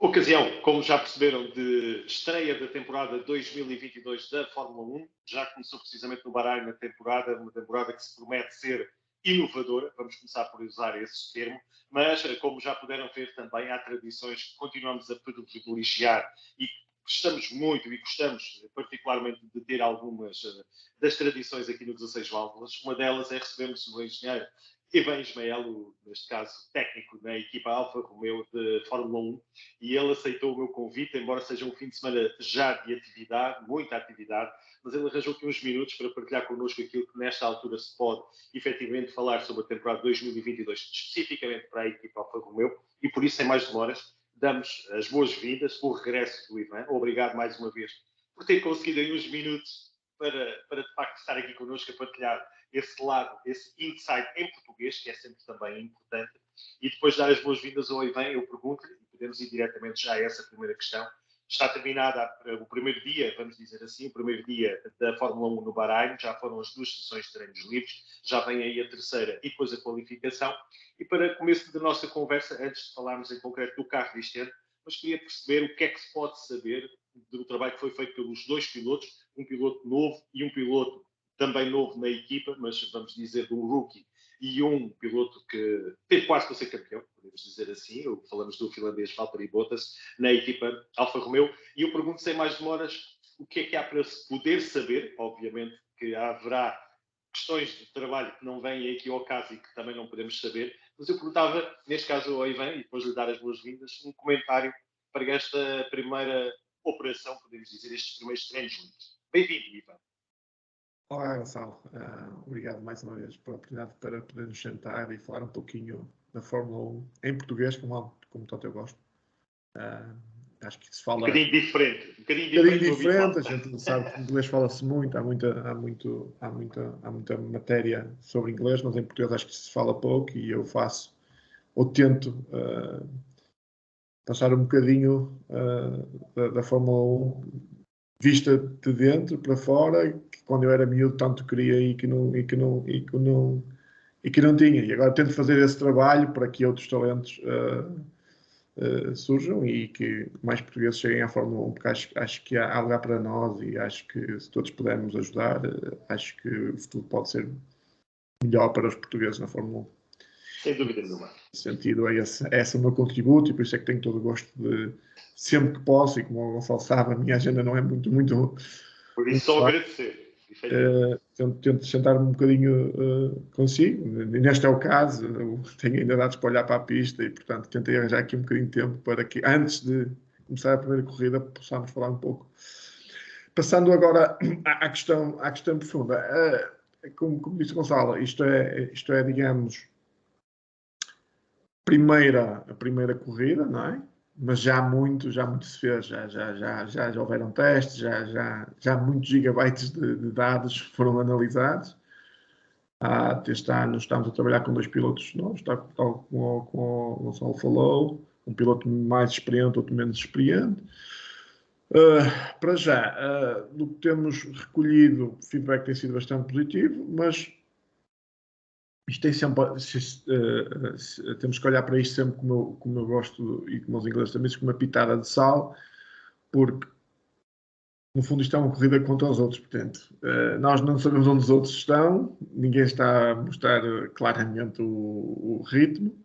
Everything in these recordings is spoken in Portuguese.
Ocasião, como já perceberam, de estreia da temporada 2022 da Fórmula 1. Já começou precisamente no Bahrein uma temporada que se promete ser inovadora. Vamos começar por usar esse termo. Mas, como já puderam ver também, há tradições que continuamos a privilegiar e gostamos muito e gostamos particularmente de ter algumas das tradições aqui no 16 Válvulas. Uma delas é recebermos o engenheiro Ivan Ismael, neste caso técnico na equipa Alfa Romeo de Fórmula 1, e ele aceitou o meu convite, embora seja um fim de semana já de atividade, muita atividade, mas ele arranjou aqui uns minutos para partilhar connosco aquilo que nesta altura se pode efetivamente falar sobre a temporada 2022, especificamente para a equipa Alfa Romeo, e por isso, sem mais demoras, damos as boas-vindas, o regresso do Ivan. Obrigado mais uma vez por ter conseguido aí uns minutos para de facto estar aqui connosco a partilhar esse lado, esse insight em português, que é sempre também importante. E depois de dar as boas-vindas ao Ivan, eu pergunto-lhe, e podemos ir diretamente já a essa primeira questão. Está terminada o primeiro dia, vamos dizer assim, o primeiro dia da Fórmula 1 no Bahrein, já foram as 2 sessões de treinos livres, já vem aí a terceira e depois a qualificação. E para começo da nossa conversa, antes de falarmos em concreto do carro deste ano, mas queria perceber o que é que se pode saber do trabalho que foi feito pelos 2 pilotos, um piloto novo e um piloto também novo na equipa, mas vamos dizer de um rookie, e um piloto que teve quase para ser campeão, podemos dizer assim. Falamos do finlandês Valtteri Bottas na equipa Alfa Romeo. E eu pergunto, sem mais demoras, o que é que há para se poder saber? Obviamente que haverá questões de trabalho que não vêm aqui ao caso e que também não podemos saber, mas eu perguntava, neste caso ao Ivan, e depois lhe dar as boas-vindas, um comentário para esta primeira operação, podemos dizer, estes primeiros treinos livres. Bem-vindo, Ivan. Olá, Gonçalo. Obrigado mais uma vez pela oportunidade para poder nos sentar e falar um pouquinho da Fórmula 1 em português, como tanto eu gosto. Acho que se fala... Um bocadinho diferente. Um bocadinho diferente. A gente sabe que em inglês fala-se muito, há muita matéria sobre inglês, mas em português acho que se fala pouco e eu faço, ou tento passar um bocadinho da Fórmula 1 vista de dentro para fora, que quando eu era miúdo tanto queria e que não tinha. E agora tento fazer esse trabalho para que outros talentos surjam e que mais portugueses cheguem à Fórmula 1, porque acho que há lugar para nós e acho que se todos pudermos ajudar, acho que o futuro pode ser melhor para os portugueses na Fórmula 1. Sem dúvida nenhuma. Nesse sentido, esse é o meu contributo e por isso é que tenho todo o gosto de, sempre que posso, e como o Gonçalo sabe, a minha agenda não é muito por isso só agradecer. Tento sentar-me um bocadinho consigo. Neste é o caso, tenho ainda dados para olhar para a pista e, portanto, tentei arranjar aqui um bocadinho de tempo para que, antes de começar a primeira corrida, possamos falar um pouco. Passando agora à questão profunda. Como disse o Gonçalo, isto é, digamos, a primeira corrida, não é? Mas já muito se fez, já houveram testes, já muitos gigabytes de dados foram analisados. Este ano estamos a trabalhar com 2 pilotos novos, tal como o Gonçalo falou, um piloto mais experiente, outro menos experiente. Para já, do que temos recolhido, o feedback tem sido bastante positivo, mas isto tem sempre, temos que olhar para isto sempre como eu gosto e como os ingleses também, com uma pitada de sal, porque no fundo isto é uma corrida contra os outros, portanto, nós não sabemos onde os outros estão, ninguém está a mostrar claramente o ritmo,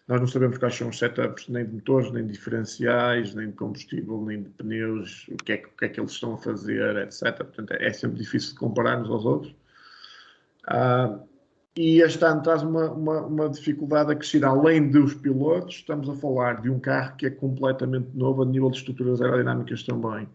nós não sabemos quais são os setups nem de motores, nem de diferenciais, nem de combustível, nem de pneus, o que é que eles estão a fazer, etc. Portanto, é sempre difícil de comparar-nos aos outros. E este ano traz uma dificuldade acrescida. Além dos pilotos, estamos a falar de um carro que é completamente novo a nível de estruturas aerodinâmicas também.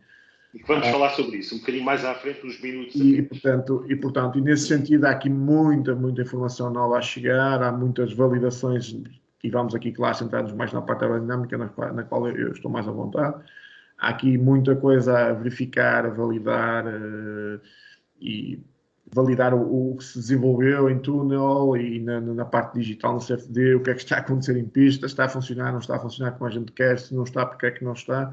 E vamos falar sobre isso um bocadinho mais à frente, uns minutos. E portanto, nesse sentido, há aqui muita informação nova a chegar, há muitas validações, e vamos aqui, claro, centrar-nos mais na parte aerodinâmica, na qual eu estou mais à vontade. Há aqui muita coisa a verificar, a validar e validar o que se desenvolveu em túnel e na parte digital no CFD, o que é que está a acontecer em pista, está a funcionar, não está a funcionar como a gente quer, se não está, porque é que não está.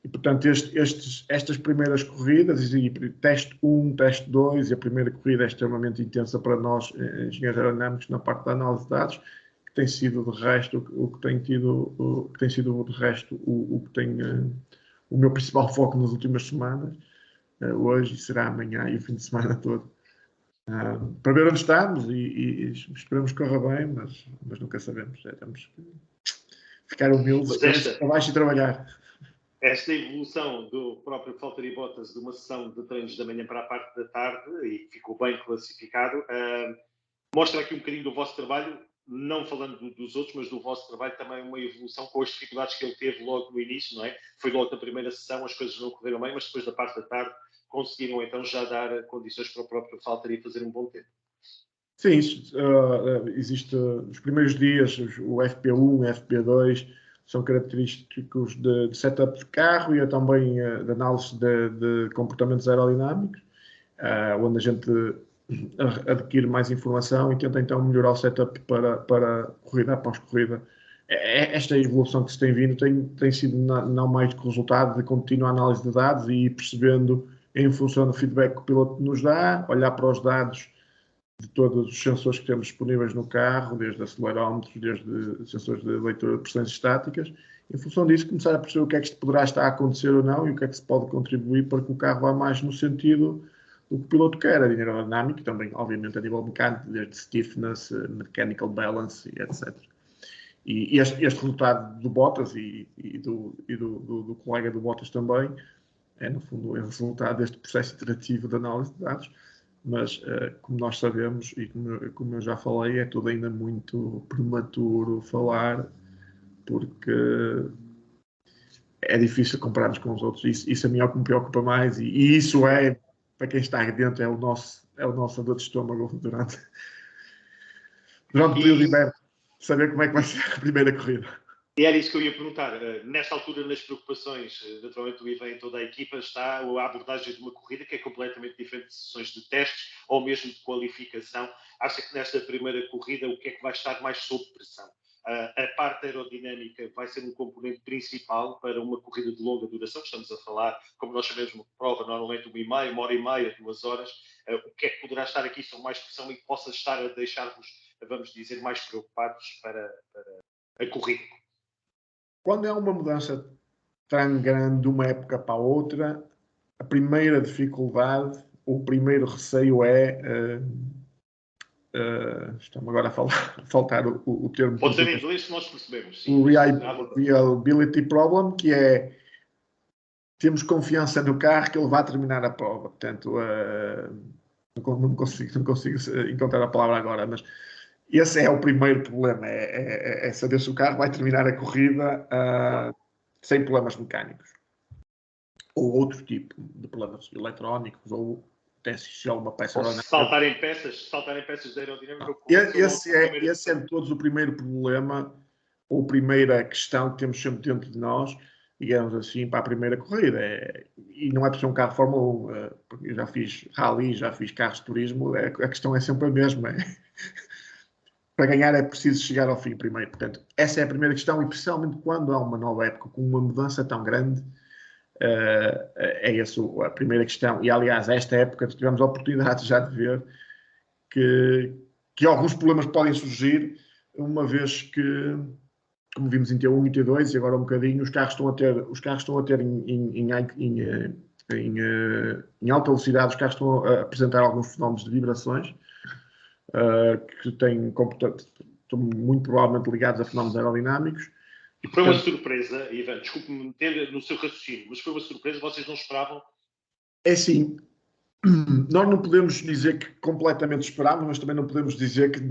E, portanto, estas primeiras corridas, e teste 1, teste 2, e a primeira corrida é extremamente intensa para nós, engenheiros aerodinâmicos, na parte da análise de dados, que tem sido de resto o que tem sido de resto o que tem o meu principal foco nas últimas semanas, hoje será amanhã e o fim de semana todo. Para ver onde estamos e esperamos que corra bem, mas nunca sabemos. Temos que ficar humildes, para baixo e trabalhar. Esta evolução do próprio Valtteri Bottas de uma sessão de treinos da manhã para a parte da tarde, e ficou bem classificado, mostra aqui um bocadinho do vosso trabalho, não falando dos outros, mas do vosso trabalho também uma evolução com as dificuldades que ele teve logo no início, não é? Foi logo na primeira sessão, as coisas não correram bem, mas depois da parte da tarde conseguiram então já dar condições para o próprio Valtteri fazer um bom tempo. Sim, existe nos primeiros dias o FP1, FP2 são característicos de setup de carro e também de análise de comportamentos aerodinâmicos, onde a gente adquire mais informação e tenta então melhorar o setup para corrida após corrida. Esta evolução que se tem vindo tem sido não mais que resultado de contínua análise de dados e ir percebendo em função do feedback que o piloto nos dá, olhar para os dados de todos os sensores que temos disponíveis no carro, desde acelerómetros, desde sensores de leitura de pressões estáticas. Em função disso, começar a perceber o que é que poderá estar a acontecer ou não e o que é que se pode contribuir para que o carro vá mais no sentido do que o piloto quer, aerodinâmico, também, obviamente, a nível mecânico, desde stiffness, mechanical balance, etc. E este resultado do Bottas e do colega do Bottas também é, no fundo, o resultado deste processo iterativo de análise de dados. Mas, como nós sabemos e como eu já falei, é tudo ainda muito prematuro falar, porque é difícil compararmos com os outros. Isso a mim é o que me preocupa mais e isso é, para quem está aqui dentro, é o nosso dor de estômago durante o período de inverno, saber como é que vai ser a primeira corrida. E era isso que eu ia perguntar. Nesta altura, nas preocupações, naturalmente, do Ivan e toda a equipa, está a abordagem de uma corrida que é completamente diferente de sessões de testes ou mesmo de qualificação. Acha que nesta primeira corrida o que é que vai estar mais sob pressão? A parte aerodinâmica vai ser um componente principal para uma corrida de longa duração. Estamos a falar, como nós sabemos, uma prova normalmente 1h30, 2 horas. O que é que poderá estar aqui sob mais pressão e que possa estar a deixar-vos, vamos dizer, mais preocupados para a corrida? Quando é uma mudança tão grande de uma época para a outra, a primeira dificuldade, o primeiro receio é... Está-me agora a faltar o termo. Pode ser em inglês se nós percebemos. Sim, o reliability problem, que é temos confiança no carro que ele vai terminar a prova. Portanto, não consigo encontrar a palavra agora, mas esse é o primeiro problema, é saber se o carro vai terminar a corrida sem problemas mecânicos. Ou outro tipo de problemas eletrónicos, ou até se uma peça aerodinâmica. Saltarem peças de aerodinâmica. Esse é de todos o primeiro problema, ou primeira questão que temos sempre dentro de nós, digamos assim, para a primeira corrida. E não é por ser um carro Fórmula 1, porque eu já fiz rally, já fiz carros de turismo, a questão é sempre a mesma. Para ganhar é preciso chegar ao fim primeiro. Portanto, essa é a primeira questão, e especialmente quando há uma nova época com uma mudança tão grande, é essa a primeira questão. E, aliás, esta época tivemos a oportunidade já de ver que alguns problemas podem surgir, uma vez que, como vimos em T1 e T2, e agora um bocadinho, os carros estão a ter em alta velocidade, os carros estão a apresentar alguns fenómenos de vibrações, que estão muito provavelmente ligados a fenómenos aerodinâmicos. Foi uma surpresa, Ivan, desculpe-me meter no seu raciocínio, mas foi uma surpresa, vocês não esperavam? É assim, nós não podemos dizer que completamente esperámos, mas também não podemos dizer que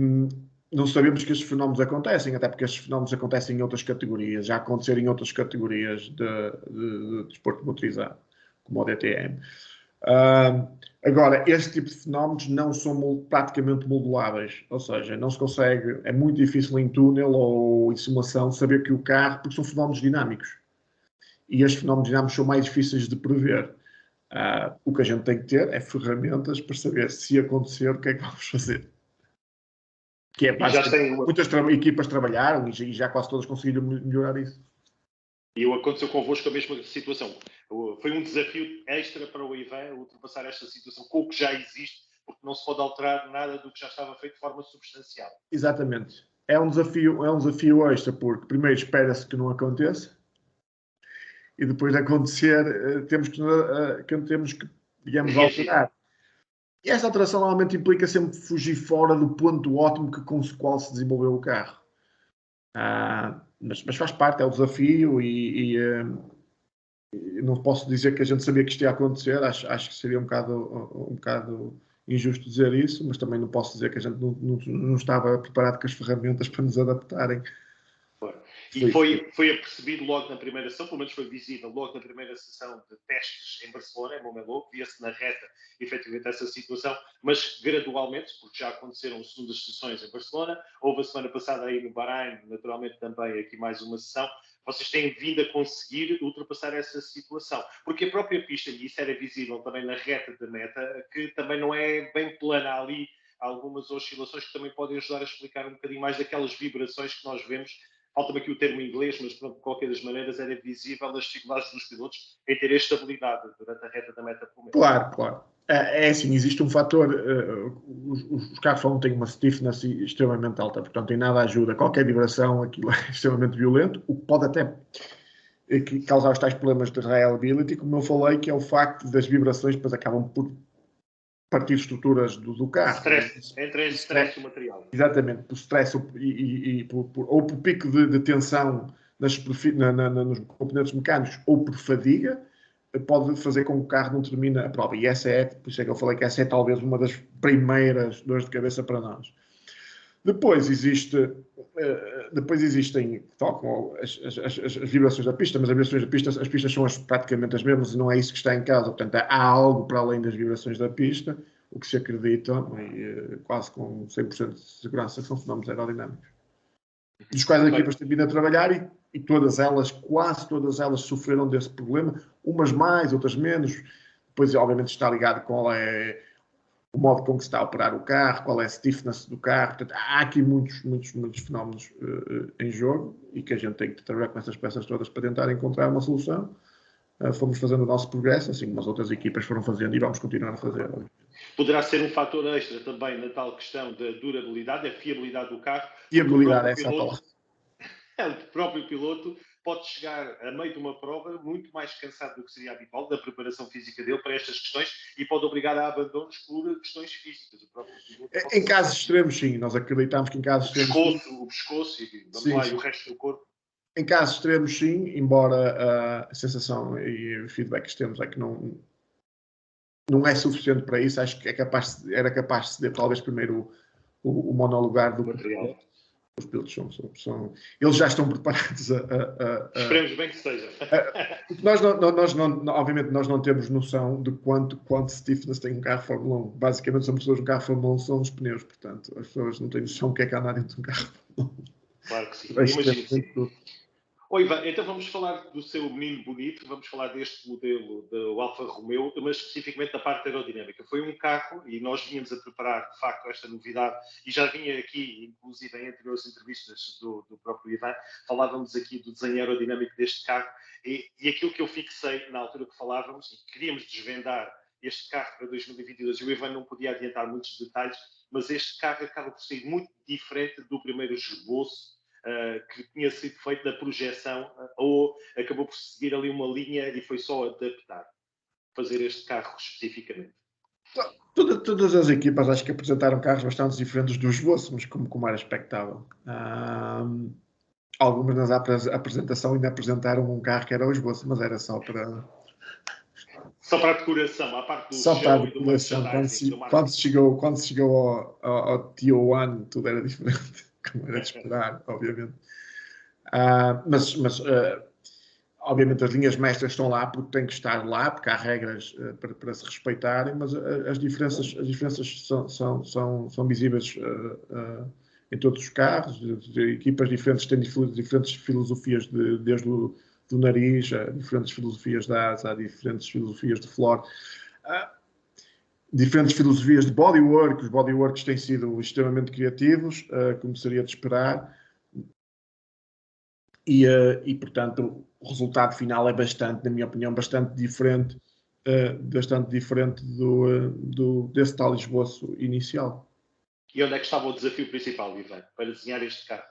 não sabemos que estes fenómenos acontecem, até porque estes fenómenos acontecem em outras categorias, já aconteceram em outras categorias de desporto motorizado, como o DTM. Agora, este tipo de fenómenos não são praticamente moduláveis, ou seja, não se consegue, é muito difícil em túnel ou em simulação saber que o carro, porque são fenómenos dinâmicos, e estes fenómenos dinâmicos são mais difíceis de prever. O que a gente tem que ter é ferramentas para saber se acontecer o que é que vamos fazer. Que é basicamente, muitas equipas trabalharam e já quase todas conseguiram melhorar isso. E aconteceu convosco a mesma situação. Foi um desafio extra para o Ivan ultrapassar esta situação com o que já existe, porque não se pode alterar nada do que já estava feito de forma substancial. Exatamente. é um desafio extra, porque primeiro espera-se que não aconteça, e depois de acontecer, temos que, digamos, alterar. E esta alteração normalmente implica sempre fugir fora do ponto ótimo com o qual se desenvolveu o carro. Mas faz parte, é o desafio e não posso dizer que a gente sabia que isto ia acontecer, acho que seria um bocado injusto dizer isso, mas também não posso dizer que a gente não estava preparado com as ferramentas para nos adaptarem. E foi apercebido logo na primeira sessão, pelo menos foi visível logo na primeira sessão de testes em Barcelona, em Montmeló, via-se na reta efetivamente essa situação, mas gradualmente, porque já aconteceram segundas sessões em Barcelona, houve a semana passada aí no Bahrein, naturalmente também aqui mais uma sessão, vocês têm vindo a conseguir ultrapassar essa situação, porque a própria pista, e isso era visível também na reta da meta, que também não é bem plana ali, há algumas oscilações que também podem ajudar a explicar um bocadinho mais daquelas vibrações que nós vemos. Falta-me aqui o termo em inglês, mas pronto, de qualquer das maneiras era visível as dificuldades dos pilotos em ter estabilidade durante a reta da meta, pelo menos. Claro. É assim, existe um fator, os carros Fórmula 1 têm uma stiffness extremamente alta, portanto, em nada ajuda. Qualquer vibração, aquilo é extremamente violento, o que pode até causar os tais problemas de reliability, como eu falei, que é o facto das vibrações depois acabam por partir estruturas do carro. Entra em stress o material. Exatamente, por stress ou por pico de tensão nos componentes mecânicos ou por fadiga, pode fazer com que o carro não termine a prova. E por isso é que eu falei que essa é talvez uma das primeiras dores de cabeça para nós. Depois existem tal como as vibrações da pista, mas as vibrações da pista, as pistas são praticamente as mesmas e não é isso que está em causa. Portanto, há algo para além das vibrações da pista, o que se acredita, quase com 100% de segurança, são fenómenos aerodinâmicos. Dos quais as equipas têm vindo a trabalhar e quase todas elas sofreram desse problema, umas mais, outras menos. Depois, obviamente, está ligado com qual é o modo com que se está a operar o carro, qual é a stiffness do carro. Portanto, há aqui muitos fenómenos em jogo e que a gente tem que trabalhar com essas peças todas para tentar encontrar uma solução. Fomos fazendo o nosso progresso, assim como as outras equipas foram fazendo e vamos continuar a fazer. Poderá ser um fator extra também na tal questão da durabilidade, da fiabilidade do carro. Fiabilidade é essa a palavra. O próprio piloto pode chegar a meio de uma prova muito mais cansado do que seria habitual, da preparação física dele para estas questões e pode obrigar a abandonos por questões físicas. O próprio piloto em casos extremos, sim. Nós acreditamos que em casos extremos... O pescoço e vamos lá, e o resto do corpo. Em casos extremos, sim, embora a sensação e o feedback que temos é que não é suficiente para isso. Acho que era capaz de ceder talvez primeiro o monolugar do material. Os pilotos eles já estão preparados Esperemos bem que seja. Obviamente nós não temos noção de quanto stiffness tem um carro Fórmula 1. Basicamente, são pessoas de um carro Fórmula 1 são os pneus, portanto, as pessoas não têm noção do que é andar dentro de um carro Fórmula 1. Claro que sim, imagino que sim. Oi, Ivan, então vamos falar do seu menino bonito, vamos falar deste modelo do Alfa Romeo, mas especificamente da parte aerodinâmica. Foi um carro, e nós vínhamos a preparar, de facto, esta novidade, e já vinha aqui, inclusive, em anteriores entrevistas do próprio Ivan, falávamos aqui do desenho aerodinâmico deste carro, e aquilo que eu fixei na altura que falávamos, e queríamos desvendar este carro para 2022, e o Ivan não podia adiantar muitos detalhes, mas este carro acaba por ser muito diferente do primeiro esboço que tinha sido feito da projeção, ou acabou por seguir ali uma linha e foi só adaptar, fazer este carro especificamente? Todas as equipas acho que apresentaram carros bastante diferentes do esboço, mas como era expectável. Algumas na apresentação ainda apresentaram um carro que era o esboço, mas era só para... Só para a decoração, a parte do só show para a e do merchandising. Quando se chegou ao TO1, tudo era diferente, como era de esperar, obviamente. Mas obviamente as linhas mestras estão lá porque têm que estar lá, porque há regras para se respeitarem, mas as diferenças são visíveis em todos os carros. Equipas diferentes têm diferentes filosofias desde o do nariz, há diferentes filosofias de asa, há diferentes filosofias de floor, diferentes filosofias de bodywork. Os bodyworks têm sido extremamente criativos, como seria de esperar. E, portanto, o resultado final é bastante, na minha opinião, bastante diferente desse tal esboço inicial. E onde é que estava o desafio principal, Ivan, para desenhar este carro?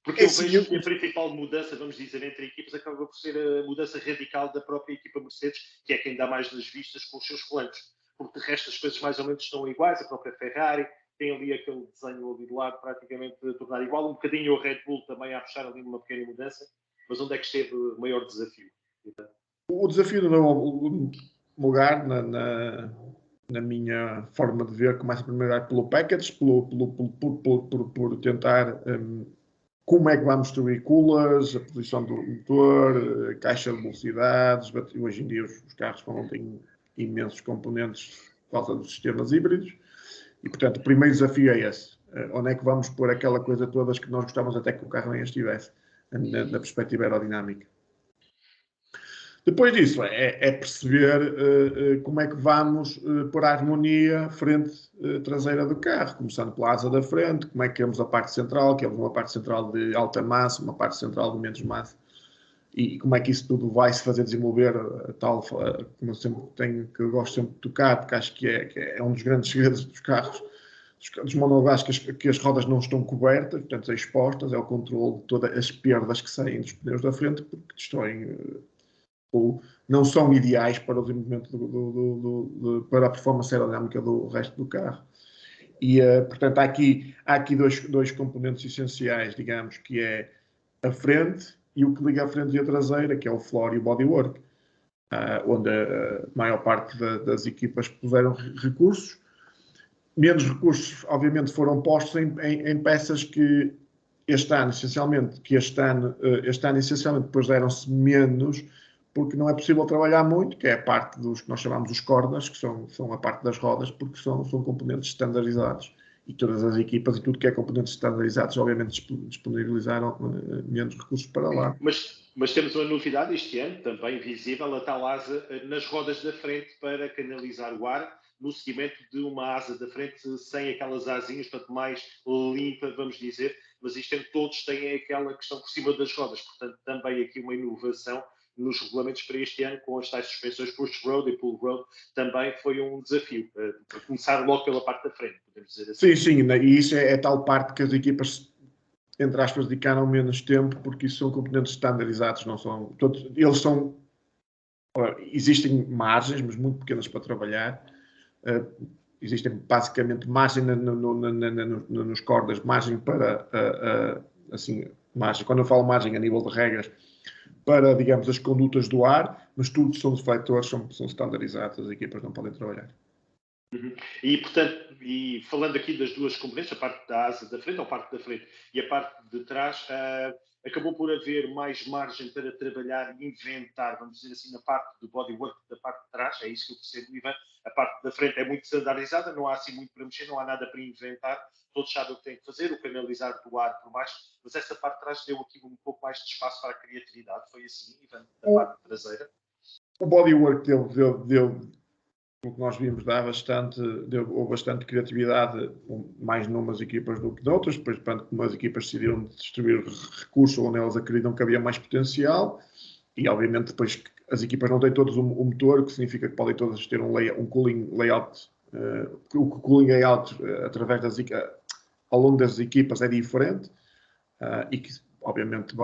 Porque eu vejo que a principal mudança, vamos dizer, entre equipas acaba por ser a mudança radical da própria equipa Mercedes, que é quem dá mais nas vistas com os seus flancos. Porque de resto as coisas mais ou menos estão iguais, a própria Ferrari tem ali aquele desenho ali do lado praticamente a tornar igual, um bocadinho o Red Bull também a puxar ali uma pequena mudança, mas onde é que esteve o maior desafio? O desafio do novo lugar na minha forma de ver, começa primeiro pelo package, por tentar como é que vamos distribuir coolers, a posição do motor, caixa de velocidades. Hoje em dia os carros não têm imensos componentes por causa dos sistemas híbridos e, portanto, o primeiro desafio é esse. Onde é que vamos pôr aquela coisa todas que nós gostávamos até que o carro nem estivesse, na perspectiva aerodinâmica. Depois disso, é perceber como é que vamos pôr a harmonia frente traseira do carro, começando pela asa da frente, como é que temos a parte central, que é uma parte central de alta massa, uma parte central de menos massa, e como é que isso tudo vai se fazer desenvolver, tal, como eu sempre tenho, que eu gosto sempre de tocar, porque acho que é um dos grandes segredos dos carros, dos monolugares, que as rodas não estão cobertas, portanto, expostas, é o controle de todas as perdas que saem dos pneus da frente, porque destroem... ou não são ideais para o desenvolvimento para a performance aerodinâmica do resto do carro. E, portanto, há aqui dois componentes essenciais, digamos, que é a frente e o que liga a frente e a traseira, que é o floor e o bodywork, onde a maior parte das equipas puseram recursos. Menos recursos, obviamente, foram postos em peças que este ano, essencialmente, depois deram-se menos, porque não é possível trabalhar muito, que é a parte dos que nós chamamos os cordas, que são a parte das rodas, porque são componentes standardizados. E todas as equipas e tudo que é componentes standardizados, obviamente, disponibilizaram menos recursos para lá. Mas temos uma novidade este ano, também visível, a tal asa nas rodas da frente para canalizar o ar, no seguimento de uma asa da frente sem aquelas asinhas, portanto mais limpa, vamos dizer, mas isto todos têm aquela questão por cima das rodas, portanto também aqui uma inovação nos regulamentos para este ano, com as tais suspensões push road e pull road, também foi um desafio, para começar logo pela parte da frente, podemos dizer assim. Sim, e isso é tal parte que as equipas, entre aspas, dedicaram menos tempo, porque isso são componentes standardizados, não são... Todos, eles são... Existem margens, mas muito pequenas para trabalhar. Existem basicamente margem nos cordas, margem para... assim, margem, quando eu falo margem a nível de regras, para, digamos, as condutas do ar, mas tudo que são defletores são standardizados, as equipas não podem trabalhar. Uhum. E, portanto, e falando aqui das duas componentes, a parte da asa da frente, ou parte da frente, e a parte de trás, acabou por haver mais margem para trabalhar e inventar, vamos dizer assim, na parte do bodywork da parte de trás, é isso que eu percebo, Ivan. A parte da frente é muito standardizada, não há assim muito para mexer, não há nada para inventar, todos sabem o que têm que fazer, o canalizar do ar por baixo, mas essa parte de trás deu aqui um pouco mais de espaço para a criatividade, foi assim, Ivan, da parte traseira? O bodywork deu o que nós vimos houve bastante criatividade, mais numas equipas do que noutras, depois, como as equipas decidiram distribuir recursos onde elas acreditam que havia mais potencial, e obviamente depois as equipas não têm todas o motor, o que significa que podem todas ter um cooling layout, o cooling layout através ao longo das equipas é diferente, e que obviamente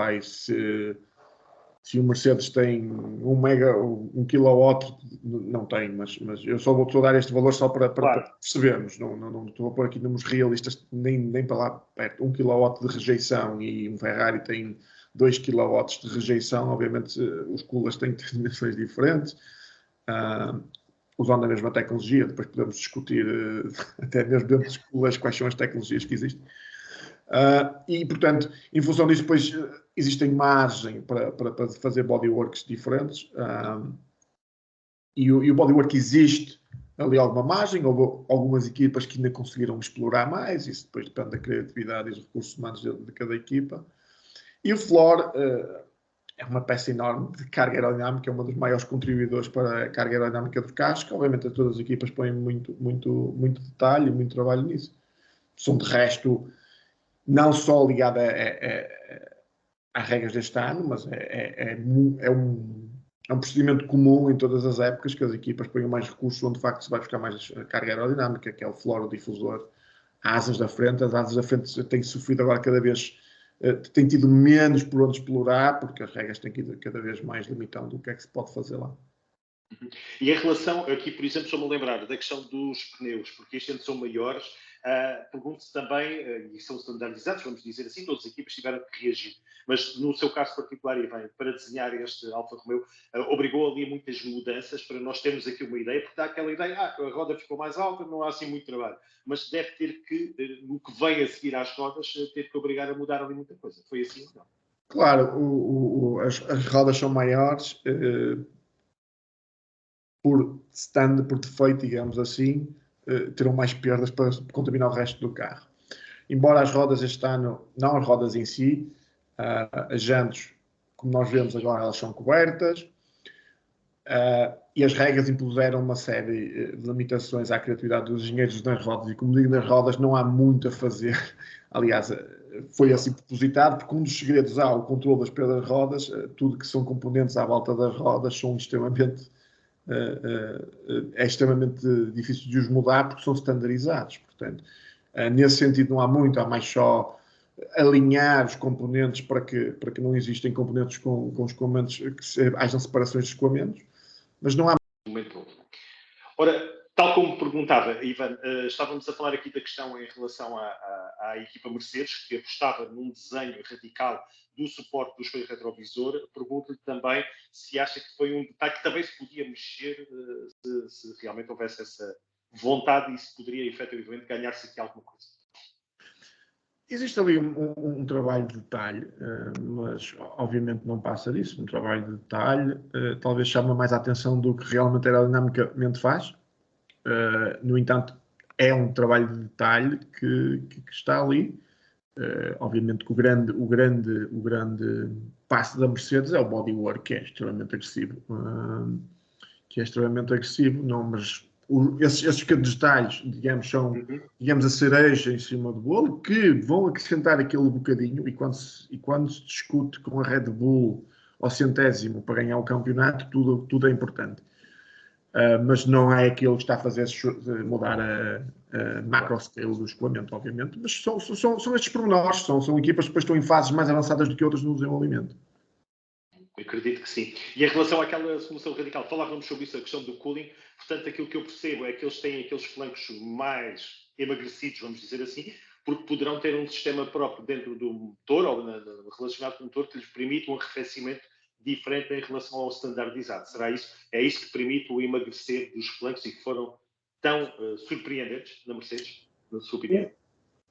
se o Mercedes tem 1 kW, não tem, mas eu só vou dar este valor só para percebermos. Não estou a pôr aqui números realistas, nem para lá perto. 1 kW de rejeição e um Ferrari tem 2 kW de rejeição. Obviamente, os coolers têm dimensões diferentes. Usando a mesma tecnologia, depois podemos discutir até mesmo dentro dos coolers quais são as tecnologias que existem. E, portanto, em função disso, depois existem margem para fazer bodyworks diferentes. E o bodywork existe ali alguma margem. Houve algumas equipas que ainda conseguiram explorar mais. Isso depois depende da criatividade e dos recursos humanos de cada equipa. E o floor é uma peça enorme de carga aerodinâmica, é uma dos maiores contribuidores para a carga aerodinâmica dos carros, que obviamente todas as equipas põem muito detalhe e muito trabalho nisso. São, de resto, não só ligada às regras deste ano, mas é um procedimento comum em todas as épocas que as equipas ponham mais recursos onde de facto se vai buscar mais carga aerodinâmica, que é o floor, o difusor asas da frente. As asas da frente têm sofrido agora cada vez, têm tido menos por onde explorar, porque as regras têm ido cada vez mais limitando o que é que se pode fazer lá. E em relação, aqui, por exemplo, estou-me a lembrar da questão dos pneus, porque estes são maiores. Pergunto-se também, e são standardizados, vamos dizer assim, todas as equipas tiveram que reagir. Mas no seu caso particular, Ivan, para desenhar este Alfa Romeo, obrigou ali muitas mudanças para nós termos aqui uma ideia, porque dá aquela ideia, a roda ficou mais alta, não há assim muito trabalho. Mas deve ter que, no que vem a seguir às rodas, ter que obrigar a mudar ali muita coisa. Foi assim ou não? Claro, as rodas são maiores, por defeito, digamos assim, terão mais perdas para contaminar o resto do carro. Embora as rodas este ano, não as rodas em si, as jantes, como nós vemos agora, elas são cobertas, e as regras impuseram uma série de limitações à criatividade dos engenheiros nas rodas, e como digo, nas rodas não há muito a fazer. Aliás, foi assim propositado, porque um dos segredos há o controle das perdas de rodas, tudo que são componentes à volta das rodas são extremamente é extremamente difícil de os mudar porque são standardizados. Portanto, nesse sentido não há muito, há mais só alinhar os componentes para que não existem componentes com os escoamentos, que hajam separações de escoamentos, mas não há muito bom. Ora, tal como perguntava, Ivan, estávamos a falar aqui da questão em relação à equipa Mercedes, que apostava num desenho radical do suporte do espelho retrovisor. Pergunto-lhe também se acha que foi um detalhe que também se podia mexer, se realmente houvesse essa vontade e se poderia efetivamente ganhar-se aqui alguma coisa. Existe ali um trabalho de detalhe, mas obviamente não passa disso. Um trabalho de detalhe talvez chama mais a atenção do que realmente aerodinamicamente faz. No entanto, é um trabalho de detalhe que está ali. Obviamente que o grande passo da Mercedes é o bodywork, que é extremamente agressivo. Não, mas esses pequenos detalhes, digamos, são digamos, a cereja em cima do bolo, que vão acrescentar aquele bocadinho, e quando se discute com a Red Bull ao centésimo para ganhar o campeonato, tudo é importante. Mas não é aquilo que está a fazer mudar a macro scale do escoamento, obviamente, mas são estes pormenores, são equipas que depois estão em fases mais avançadas do que outras no desenvolvimento. Acredito que sim. E em relação àquela solução radical, falávamos sobre isso, a questão do cooling. Portanto, aquilo que eu percebo é que eles têm aqueles flancos mais emagrecidos, vamos dizer assim, porque poderão ter um sistema próprio dentro do motor, ou relacionado com o motor, que lhes permite um arrefecimento diferente em relação ao standardizado. Será isso? É isso que permite o emagrecer dos flancos e que foram tão surpreendentes na Mercedes, na sua opinião?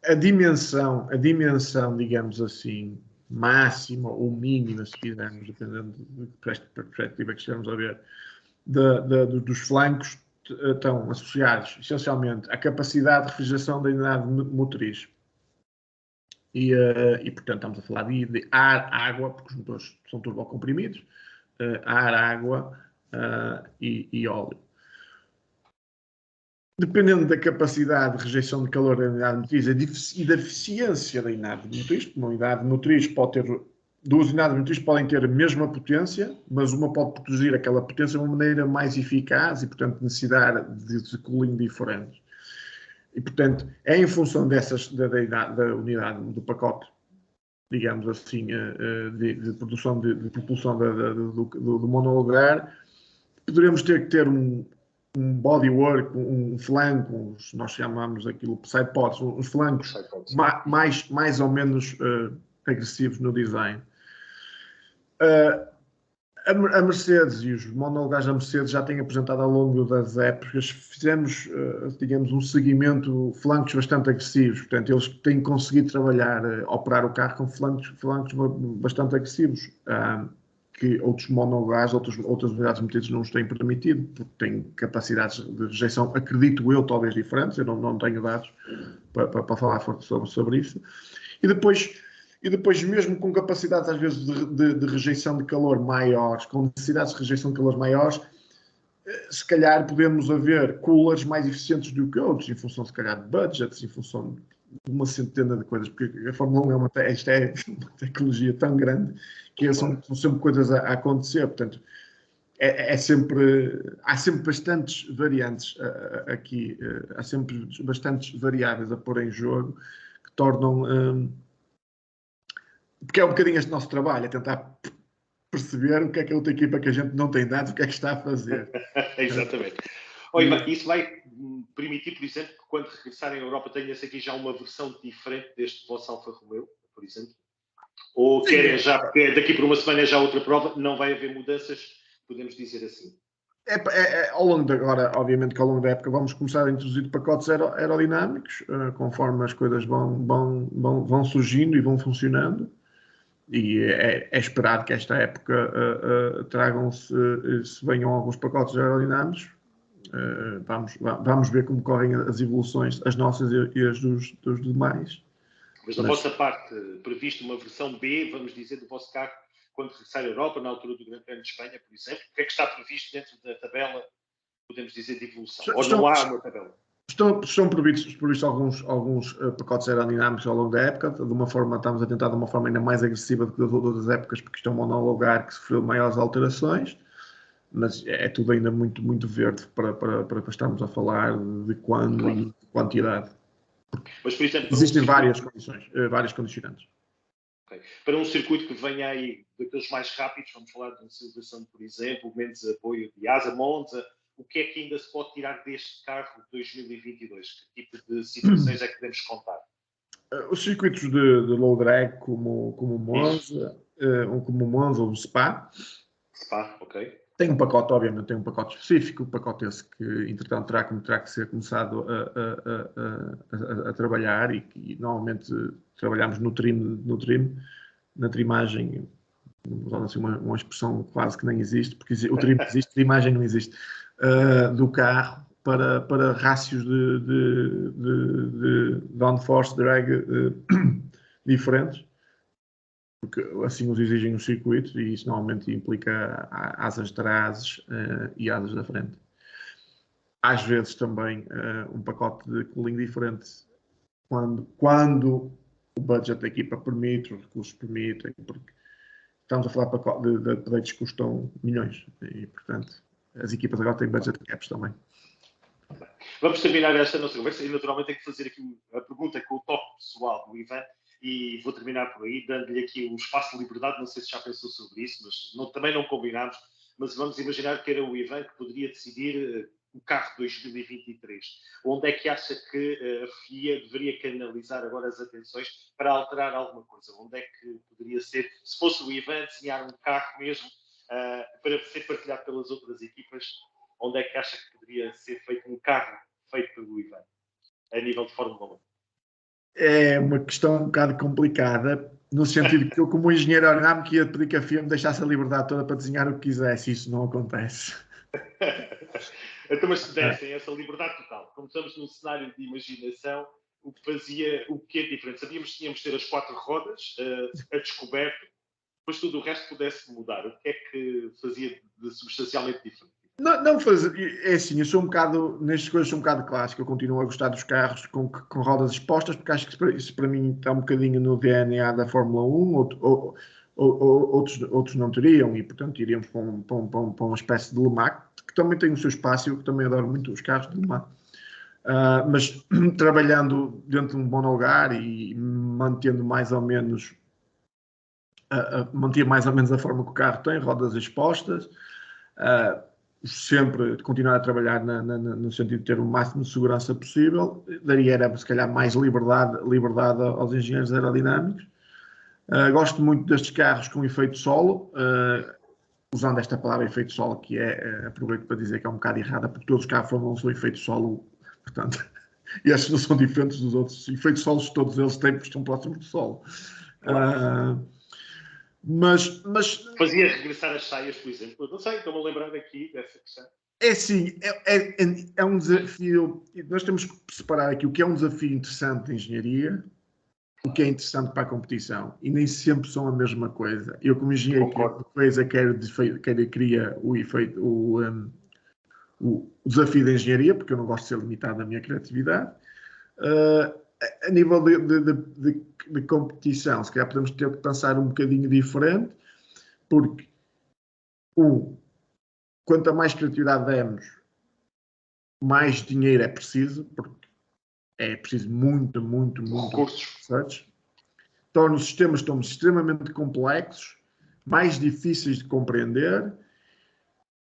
A dimensão, digamos assim, máxima ou mínima, se quisermos, dependendo de que perspectiva que estejamos a ver, dos flancos estão associados essencialmente à capacidade de refrigeração da unidade motriz. E portanto, estamos a falar de ar, água, porque os motores são turbocomprimidos, ar, água e óleo. Dependendo da capacidade de rejeição de calor da unidade motriz e da eficiência da unidade motriz, porque uma unidade motriz pode ter, duas unidades motrizes podem ter a mesma potência, mas uma pode produzir aquela potência de uma maneira mais eficaz e, portanto, necessitar de cooling diferentes. E, portanto, é em função da unidade, do pacote, digamos assim, de produção de propulsão do monolugar, poderemos ter que ter um bodywork, um flanco, nós chamamos aquilo sidepods, uns flancos mais ou menos agressivos no design. A Mercedes e os monolugares da Mercedes já têm apresentado ao longo das épocas, fizemos, digamos, um seguimento, flancos bastante agressivos, portanto, eles têm conseguido trabalhar, operar o carro com flancos bastante agressivos, que outros monolugares, outras unidades motrizes não os têm permitido, porque têm capacidades de rejeição, acredito eu, talvez diferentes, eu não tenho dados para falar sobre isso. E depois, mesmo com capacidades, às vezes, de rejeição de calor maiores, com necessidades de rejeição de calor maiores, se calhar podemos haver coolers mais eficientes do que outros, em função, se calhar, de budgets, em função de uma centena de coisas, porque a Fórmula 1 é uma tecnologia tão grande que são sempre coisas a acontecer. Portanto, há sempre bastantes variantes aqui, há sempre bastantes variáveis a pôr em jogo que tornam, porque é um bocadinho este nosso trabalho, é tentar perceber o que é que a outra equipa que a gente não tem dados, o que é que está a fazer. Exatamente. Olha, isso vai permitir, por exemplo, que quando regressarem à Europa tenha-se aqui já uma versão diferente deste vosso Alfa Romeo, por exemplo? Ou querem já, porque daqui por uma semana é já outra prova, não vai haver mudanças, podemos dizer assim? Ao longo de agora, obviamente que ao longo da época vamos começar a introduzir pacotes aerodinâmicos, conforme as coisas vão surgindo e vão funcionando. E é esperado que esta época se venham alguns pacotes aerodinâmicos. Vamos ver como correm as evoluções, as nossas e as dos demais. Mas da vossa parte, previsto uma versão B, vamos dizer, do vosso carro, quando regressar à Europa, na altura do Grande Prémio de Espanha, por exemplo, o que é que está previsto dentro da tabela, podemos dizer, de evolução? Ou não há uma tabela? Estão previstos alguns pacotes aerodinâmicos ao longo da época, estamos a tentar de uma forma ainda mais agressiva do que das outras épocas, porque isto é um monolugar que sofreu maiores alterações, mas é tudo ainda muito, muito verde para estarmos a falar de quando e de quantidade. Mas, por exemplo, existem várias condicionantes. Okay. Para um circuito que venha aí daqueles mais rápidos, vamos falar de Silverstone, por exemplo, menos apoio de Asa, Monza, o que é que ainda se pode tirar deste carro de 2022? Que tipo de situações é que podemos contar? Os circuitos de low drag, como o Monza, ou o Spa. Spa, ok. Tem um pacote, obviamente, tem um pacote específico, o pacote esse que, entretanto, terá que ser começado a trabalhar e normalmente trabalhamos no trim, na trimagem, usando assim uma expressão quase que nem existe, porque o trim existe, a trimagem não existe, do carro para rácios de downforce drag diferentes, porque assim os exigem os circuitos e isso normalmente implica asas de trás e asas da frente. Às vezes também um pacote de cooling diferente quando o budget da equipa permite, os recursos permitem, porque estamos a falar de updates que custam milhões e, portanto, as equipas agora têm budget caps também. Vamos terminar esta nossa conversa e naturalmente tenho que fazer aqui a pergunta com o toque pessoal do Ivan e vou terminar por aí, dando-lhe aqui um espaço de liberdade, não sei se já pensou sobre isso, mas também não combinámos, mas vamos imaginar que era o Ivan que poderia decidir o carro de 2023. Onde é que acha que a FIA deveria canalizar agora as atenções para alterar alguma coisa? Onde é que poderia ser, se fosse o Ivan, desenhar um carro mesmo para ser partilhado pelas outras equipas? Onde é que acha que poderia ser feito um carro feito pelo Ivan, a nível de Fórmula 1? É uma questão um bocado complicada, no sentido que eu, como engenheiro aerodinâmico, ia pedir que a FIA me deixasse a liberdade toda para desenhar o que quisesse. Isso não acontece. Então, mas se dessem essa liberdade total, como estamos num cenário de imaginação, o que é diferente? Sabíamos que tínhamos de ter as 4 rodas, a descoberto, depois tudo o resto pudesse mudar. O que é que fazia de substancialmente diferente? Não fazer, é assim, eu sou um bocado, nestas coisas sou um bocado clássico, eu continuo a gostar dos carros com rodas expostas, porque acho que isso para mim está um bocadinho no DNA da Fórmula 1, outros não teriam, e portanto iríamos para uma espécie de Le Mans, que também tem o seu espaço, eu também adoro muito os carros de Le Mans. Mas trabalhando dentro de um bom lugar e mantendo mais ou menos a forma que o carro tem, rodas expostas, sempre continuar a trabalhar no sentido de ter o máximo de segurança possível, daria se calhar mais liberdade aos engenheiros aerodinâmicos. Gosto muito destes carros com efeito solo, usando esta palavra efeito solo, que aproveito para dizer que é um bocado errada, porque todos os carros Fórmula 1 são efeito solo, portanto, e estes não são diferentes dos outros. Efeitos solos todos eles têm, porque estão próximos do solo. Claro. Mas fazia regressar as saias, por exemplo. Eu não sei, estou-me a lembrar aqui dessa questão. É sim, é um desafio. Nós temos que separar aqui o que é um desafio interessante de engenharia, o que é interessante para a competição, e nem sempre são a mesma coisa. Eu, como engenheiro, queria o desafio da engenharia, porque eu não gosto de ser limitado na minha criatividade. A nível de competição, se calhar podemos ter que pensar um bocadinho diferente, porque quanto mais criatividade demos, mais dinheiro é preciso, porque é preciso muito recursos. Torna os sistemas extremamente complexos, mais difíceis de compreender,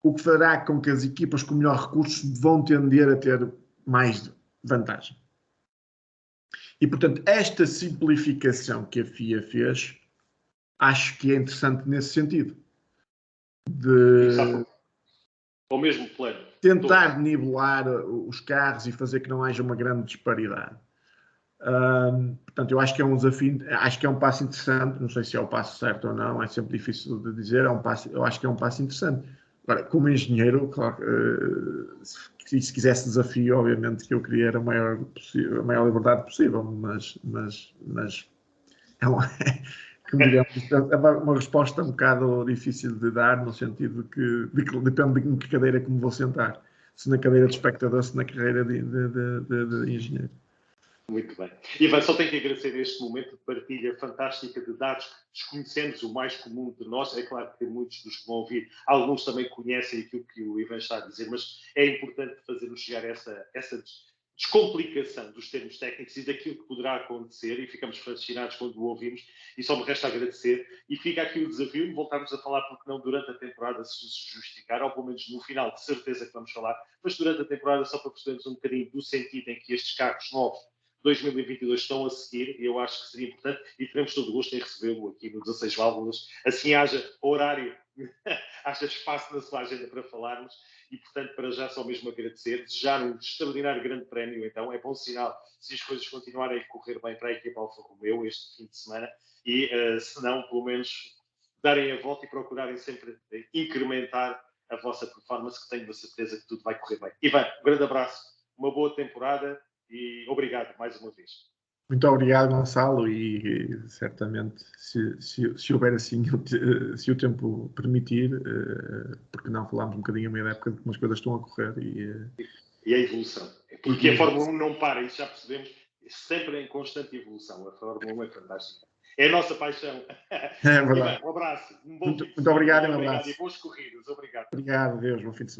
o que fará com que as equipas com melhores recursos vão tender a ter mais vantagem. E, portanto, esta simplificação que a FIA fez, acho que é interessante nesse sentido. De ao mesmo plano. Tentar nivelar os carros e fazer que não haja uma grande disparidade. Portanto, eu acho que é um desafio, acho que é um passo interessante, não sei se é o passo certo ou não, é sempre difícil de dizer, eu acho que é um passo interessante. Agora, como engenheiro, claro, se quisesse desafio, obviamente que eu queria a maior liberdade possível, mas é uma resposta um bocado difícil de dar, no sentido que depende de em que cadeira que me vou sentar, se na cadeira de espectador, se na cadeira de engenheiro. Muito bem. Ivan, só tenho que agradecer este momento de partilha fantástica de dados que desconhecemos, o mais comum de nós. É claro que muitos dos que vão ouvir, alguns também conhecem aquilo que o Ivan está a dizer, mas é importante fazer-nos chegar a essa descomplicação dos termos técnicos e daquilo que poderá acontecer, e ficamos fascinados quando o ouvimos, e só me resta agradecer. E fica aqui o desafio de voltarmos a falar, porque não durante a temporada, se justificar, ou pelo menos no final, de certeza que vamos falar, mas durante a temporada, só para percebermos um bocadinho do sentido em que estes carros novos 2022 estão a seguir, e eu acho que seria importante, e teremos todo o gosto em recebê-lo aqui no 16 Válvulas, assim haja horário, haja espaço na sua agenda para falarmos, e portanto, para já só mesmo agradecer, desejar um extraordinário grande prémio, então, é bom sinal se as coisas continuarem a correr bem para a equipa Alfa Romeo este fim de semana, e se não, pelo menos, darem a volta e procurarem sempre incrementar a vossa performance, que tenho a certeza que tudo vai correr bem. Ivan, um grande abraço, uma boa temporada, e obrigado mais uma vez. Muito obrigado, Gonçalo, e certamente, se houver assim, se o tempo permitir, porque não falámos um bocadinho a meio da época de como as coisas estão a correr. E a evolução. Porque a Fórmula 1 não para, isso já percebemos, sempre em constante evolução. A Fórmula 1 é fantástica. É a nossa paixão. É verdade. Ivan, um abraço. Um bom muito obrigado e um abraço. E boas corridas. Obrigado. Obrigado, Deus. Bom fim de semana.